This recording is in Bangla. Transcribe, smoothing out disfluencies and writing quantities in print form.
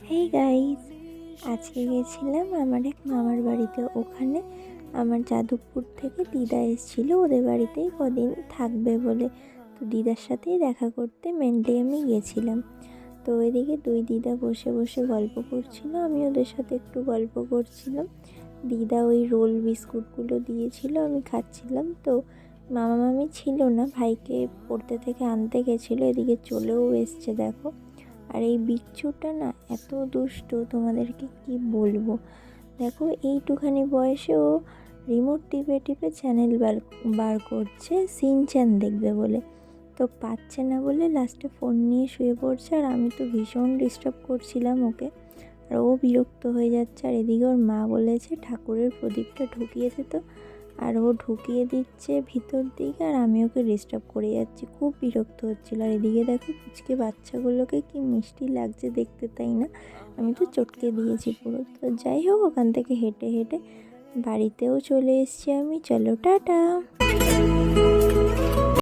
হেই গাইস, আজকে গেছিলাম আমার এক মামার বাড়িতে। ওখানে আমার যাদবপুর থেকে দিদা এসেছিল, ওদের বাড়িতেই কদিন থাকবে বলে। তো দিদার সাথেই দেখা করতে মেনলি আমি গেছিলাম। তো এদিকে দুই দিদা বসে বসে গল্প করছিল, আমি ওদের সাথে একটু গল্প করছিলাম। দিদা ওই রোল বিস্কুটগুলো দিয়েছিল, আমি খাচ্ছিলাম। তো মামা মামি ছিল না, ভাইকে পড়তে থেকে আনতে গেছিলো, এদিকে চলেও এসছে দেখো। আর এই বিচ্ছুটা না এত দুষ্টু, তোমাদেরকে কি বলবো। দেখো এইটুখানি বয়সে ও রিমোট টিপে টিপে চ্যানেল বার করছে সিনচ্যান দেখবে বলে। তো পাচ্ছে না বলে লাস্টে ফোন নিয়ে শুয়ে পড়ছে, আর আমি তো ভীষণ ডিস্টার্ব করছিলাম ওকে। আর ও বিরক্ত হয়ে যাচ্ছে। আর এদিকে ওর মা বলেছে ঠাকুরের প্রদীপটা ঢুকিয়ে দিত, আর ও ঢুকিয়ে দিচ্ছে ভিতর দিকে, আর আমি ওকে ডিস্টার্ব করে যাচ্ছি। খুব বিরক্ত হচ্ছিল। আর এদিকে দেখো পুচকে বাচ্চাগুলোকে কি মিষ্টি লাগছে দেখতে, তাই না? আমি তো চটকে দিয়েছি পুরো। তো যাই হোক, ওখান থেকে হেঁটে হেঁটে বাড়িতেও চলে এসেছি আমি। চলো টাটা।